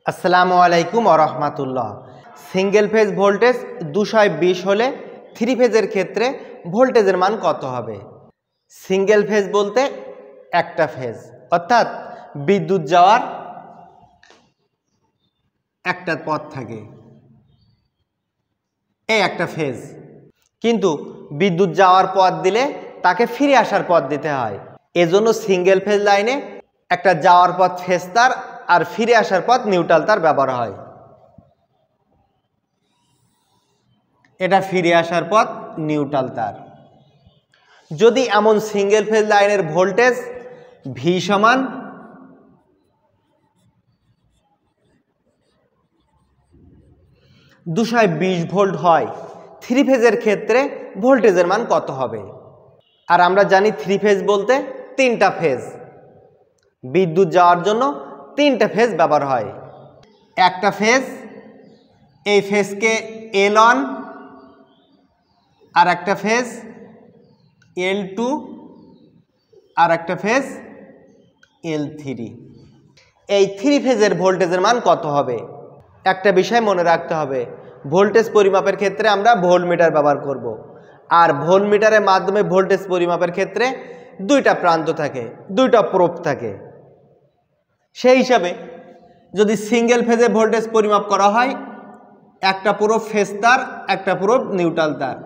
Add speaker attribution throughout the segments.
Speaker 1: আসসালামু আলাইকুম ওয়া রাহমাতুল্লাহ। সিঙ্গেল ফেজ ভোল্টেজ 220 হলে থ্রি ফেজের ক্ষেত্রে ভোল্টেজের মান কত হবে? সিঙ্গেল ফেজ বলতে একটা ফেজ, অর্থাৎ বিদ্যুৎ যাওয়ার একটা পথ থাকে, এই একটা ফেজ। কিন্তু বিদ্যুৎ যাওয়ার পথ দিলে তাকে ফিরে আসার পথ দিতে হয়। এজন্য সিঙ্গেল ফেজ লাইনে একটা যাওয়ার পথ ফেজ তার আর ফিরে আসার পথ নিউট্রাল তার ব্যবহার হয়। এটা ফিরে আসার পথ নিউট্রাল তার। যদি এমন সিঙ্গেল ফেজ লাইনের ভোল্টেজ ভি সমান 220 ভোল্ট হয়, থ্রি ফেজের ক্ষেত্রে ভোল্টেজের মান কত হবে? আর আমরা জানি থ্রি ফেজ বলতে তিনটা ফেজ, বিদ্যুৎ যাওয়ার জন্য তিনটা ফেজ ব্যবহার হয়। একটা ফেজ, এই ফেজকে L1, আর একটা ফেজ L2, আর একটা ফেজ L3। এই থ্রি ফেজের ভোল্টেজের মান কত হবে? একটা বিষয় মনে রাখতে হবে, ভোল্টেজ পরিমাপের ক্ষেত্রে আমরা ভোল্টমিটার ব্যবহার করব। আর ভোল্টমিটারের মাধ্যমে ভোল্টেজ পরিমাপের ক্ষেত্রে দুইটা প্রান্ত থাকে, দুইটা প্রোব থাকে। সেই হিসাবে যদি সিঙ্গেল ফেজে ভোল্টেজ পরিমাপ করা হয়, একটা প্রোব ফেজ তার, একটা প্রোব নিউট্রাল তার,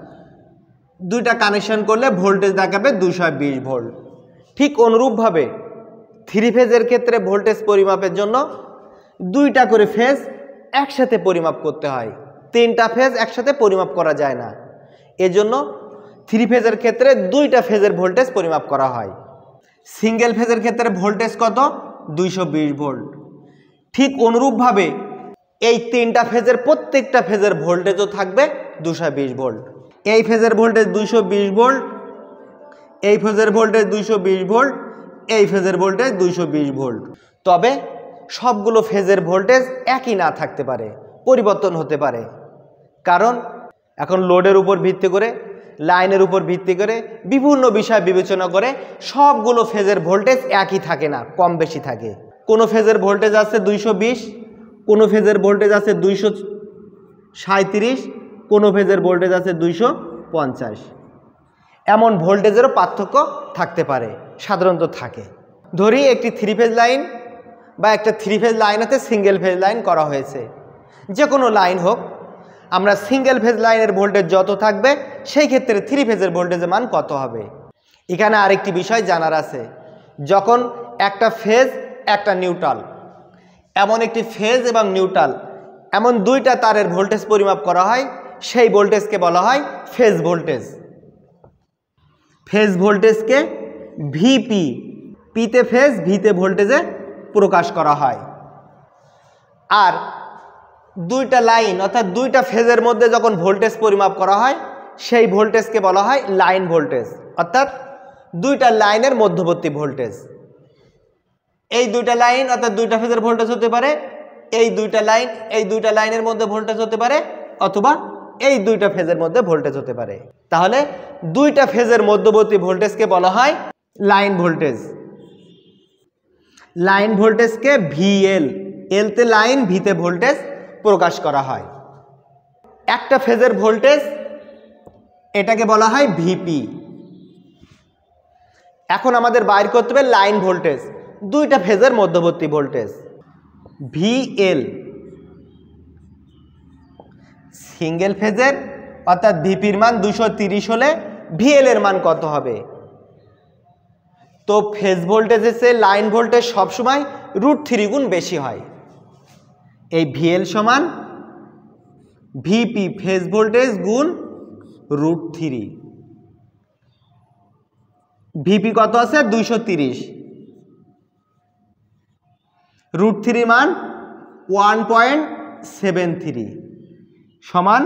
Speaker 1: দুইটা কানেকশন করলে ভোল্টেজ দেখাবে 220 ভোল্ট। ঠিক অনুরূপভাবে থ্রি ফেজের ক্ষেত্রে ভোল্টেজ পরিমাপের জন্য দুইটা করে ফেজ একসাথে পরিমাপ করতে হয়, তিনটা ফেজ একসাথে পরিমাপ করা যায় না। এজন্য থ্রি ফেজের ক্ষেত্রে দুইটা ফেজের ভোল্টেজ পরিমাপ করা হয়। সিঙ্গেল ফেজের ক্ষেত্রে ভোল্টেজ কত? 220 ভোল্ট। ঠিক অনুরূপভাবে এই তিনটা ফেজের প্রত্যেকটা ফেজের ভোল্টেজও থাকবে 220 ভোল্ট। এই ফেজের ভোল্টেজ 220 ভোল্ট, এই ফেজের ভোল্টেজ 220 ভোল্ট, এই ফেজের ভোল্টেজ 220 ভোল্ট। তবে সবগুলো ফেজের ভোল্টেজ একই না থাকতে পারে, পরিবর্তন হতে পারে। কারণ এখন লোডের উপর ভিত্তি করে, লাইনের উপর ভিত্তি করে, বিভিন্ন বিষয় বিবেচনা করে সবগুলো ফেজের ভোল্টেজ একই থাকে না, কম বেশি থাকে। কোনো ফেজের ভোল্টেজ আছে 220, কোনো ফেজের ভোল্টেজ আছে 237, কোনো ফেজের ভোল্টেজ আছে 250। এমন ভোল্টেজেরও পার্থক্য থাকতে পারে, সাধারণত থাকে। ধরি একটি থ্রি ফেজ লাইন বা একটা থ্রি ফেজ লাইনেতে সিঙ্গেল ফেজ লাইন করা হয়েছে, যে কোনো লাইন হোক, আমরা সিঙ্গেল ফেজ লাইনের ভোল্টেজ যত থাকবে সেই ক্ষেত্রে থ্রি ফেজের ভোল্টেজের মান কত হবে। এখানে আরেকটি বিষয় জানার আছে, যখন একটা ফেজ একটা নিউট্রাল, এমন একটি ফেজ এবং নিউট্রাল এমন দুইটা তারের ভোল্টেজ পরিমাপ করা হয়, সেই ভোল্টেজকে বলা হয় ফেজ ভোল্টেজ। ফেজ ভোল্টেজকে ভিপি, পিতে ফেজ, ভিতে ভোল্টেজে প্রকাশ করা হয়। আর দুইটা লাইন অর্থাৎ দুইটা ফেজের মধ্যে যখন ভোল্টেজ পরিমাপ করা হয়, সেই ভোল্টেজকে বলা হয় লাইন ভোল্টেজ, অর্থাৎ দুইটা লাইনের মধ্যবর্তী ভোল্টেজ। এই দুইটা লাইন অর্থাৎ দুইটা ফেজের ভোল্টেজ হতে পারে, এই দুইটা লাইন এই দুইটা লাইনের মধ্যে ভোল্টেজ হতে পারে, অথবা এই দুইটা ফেজের মধ্যে ভোল্টেজ হতে পারে। তাহলে দুইটা ফেজের মধ্যবর্তী ভোল্টেজকে বলা হয় লাইন ভোল্টেজ। লাইন ভোল্টেজকে ভিএল, এলতে লাইন, ভিতে ভোল্টেজ প্রকাশ করা হয়। একটা ফেজের ভোল্টেজ, এটাকে বলা হয় ভিপি। এখন আমাদের বাইর করতে হবে লাইন ভোল্টেজ, দুইটা ফেজের মধ্যবর্তী ভোল্টেজ ভিএল। সিঙ্গেল ফেজের অর্থাৎ ভিপির মান 230 হলে ভিএল এর মান কত হবে? তো ফেজ ভোল্টেজের চেয়ে লাইন ভোল্টেজ সবসময় √3 গুণ বেশি হয়। এই ভিএল সমান ভিপি ফেজ ভোল্টেজ গুণ √3। ভিপি কত আছে? 230, √3 মান 1.73 সমান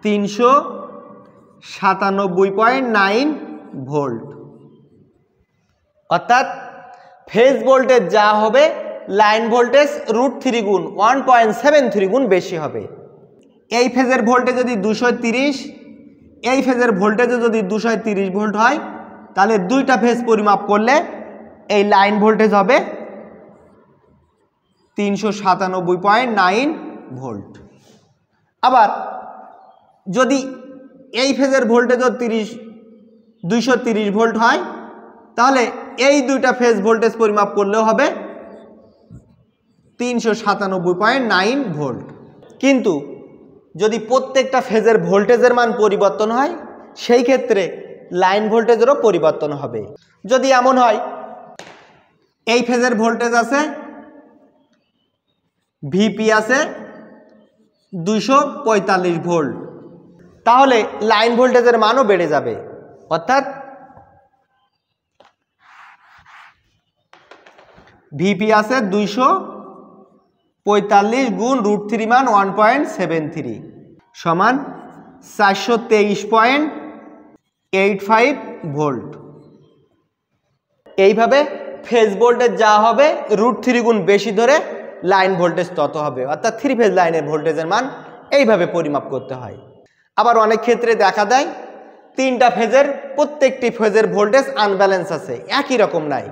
Speaker 1: 397.9 ভোল্ট। অর্থাৎ ফেজ ভোল্টেজ যা হবে, লাইন ভোল্টেজ √3 গুণ 1.73 গুণ বেশি হবে। এই ফেজের ভোল্টেজ যদি 230, এই ফেজের ভোল্টেজও যদি 230 ভোল্ট হয়, তাহলে দুইটা ফেজ পরিমাপ করলে এই লাইন ভোল্টেজ হবে 397.9 ভোল্ট। আবার যদি এই ফেজের ভোল্টেজও 230 ভোল্ট হয়, তাহলে এই দুইটা ফেজ ভোল্টেজ পরিমাপ করলেও হবে 397.9 ভোল্ট। কিন্তু যদি প্রত্যেকটা ফেজের ভোল্টেজের মান পরিবর্তন হয়, সেই ক্ষেত্রে লাইন ভোল্টেজেরও পরিবর্তন হবে। যদি এমন হয় এই ফেজের ভোল্টেজ আছে ভিপি আছে 245 ভোল্ট, তাহলে লাইন ভোল্টেজের মানও বেড়ে যাবে। অর্থাৎ ভিপি আছে 245 গুণ √3 মান 1.73 সমান 423.85 ভোল্ট। এইভাবে ফেজ ভোল্টেজ যা হবে √3 গুণ বেশি ধরে লাইন ভোল্টেজ তত হবে। অর্থাৎ 3 ফেজ লাইনের ভোল্টেজের মান এইভাবে পরিমাপ করতে হয়। আবার অনেক ক্ষেত্রে দেখা দেয় তিনটা ফেজের প্রত্যেকটি ফেজের ভোল্টেজ আনব্যালেন্স আছে, একই রকম নাই,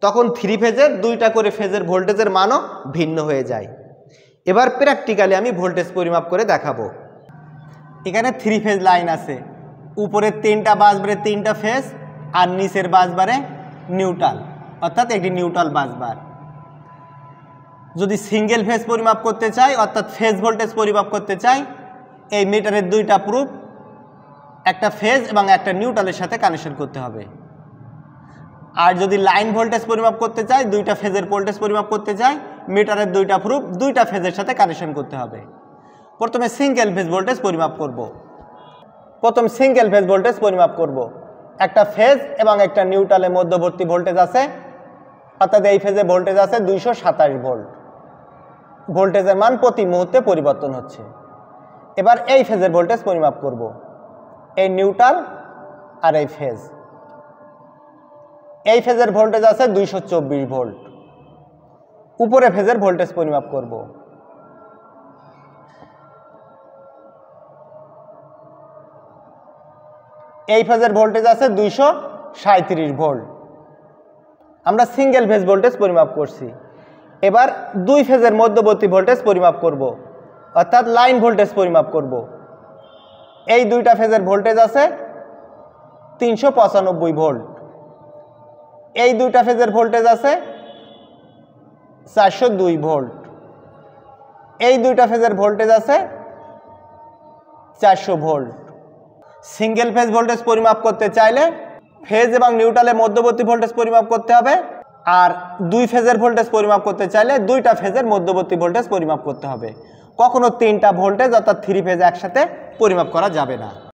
Speaker 1: তখন 3 ফেজের দুইটা করে ফেজের ভোল্টেজের মানও ভিন্ন হয়ে যায়। এবার প্র্যাকটিক্যালি আমি ভোল্টেজ পরিমাপ করে দেখাবো। এখানে 3 ফেজ লাইন আছে, উপরের 3টা বাসবারে 3টা ফেজ আর নিচের বাসবারে নিউট্রাল, অর্থাৎ একটি নিউট্রাল বাসবার। যদি সিঙ্গেল ফেজ পরিমাপ করতে চাই, অর্থাৎ ফেজ ভোল্টেজ পরিমাপ করতে চাই, এই মিটারের দুইটা প্রুফ একটা ফেজ এবং একটা নিউট্রালের সাথে কানেকশন করতে হবে। আর যদি লাইন ভোল্টেজ পরিমাপ করতে চাই, দুইটা ফেজের ভোল্টেজ পরিমাপ করতে চাই, মিটারের দুইটা প্রুফ দুইটা ফেজের সাথে কানেকশন করতে হবে। প্রথমে সিঙ্গেল ফেজ ভোল্টেজ পরিমাপ করব। প্রথম সিঙ্গেল ফেজ ভোল্টেজ পরিমাপ করব। একটা ফেজ এবং একটা নিউট্রালের মধ্যবর্তী ভোল্টেজ আছে, অর্থাৎ এই ফেজে ভোল্টেজ আছে 227 ভোল্ট। ভোল্টেজের মান প্রতি মুহূর্তে পরিবর্তন হচ্ছে। এবার এই ফেজের ভোল্টেজ পরিমাপ করব, এই নিউট্রাল আর এই ফেজ। এই ফেজের ভোল্টেজ আছে 224 ভোল্ট। উপরে ফেজের ভোল্টেজ পরিমাপ করব। এই ফেজের ভোল্টেজ আছে 237 ভোল্ট। আমরা সিঙ্গেল ফেজ ভোল্টেজ পরিমাপ করছি। এবার দুই ফেজের মধ্যবর্তী ভোল্টেজ পরিমাপ করব, অর্থাৎ লাইন ভোল্টেজ পরিমাপ করব। এই দুইটা ফেজের ভোল্টেজ আছে 395 ভোল্ট। এই দুইটা ফেজের ভোল্টেজ আছে 402 ভোল্ট। এই দুইটা ফেজের ভোল্টেজ আছে 400 ভোল্ট। সিঙ্গেল ফেজ ভোল্টেজ পরিমাপ করতে চাইলে ফেজ এবং নিউট্রালের মধ্যবর্তী ভোল্টেজ পরিমাপ করতে হবে, আর দুই ফেজের ভোল্টেজ পরিমাপ করতে চাইলে দুইটা ফেজের মধ্যবর্তী ভোল্টেজ পরিমাপ করতে হবে। কখনো তিনটা ভোল্টেজ অর্থাৎ 3 ফেজ একসাথে পরিমাপ করা যাবে না।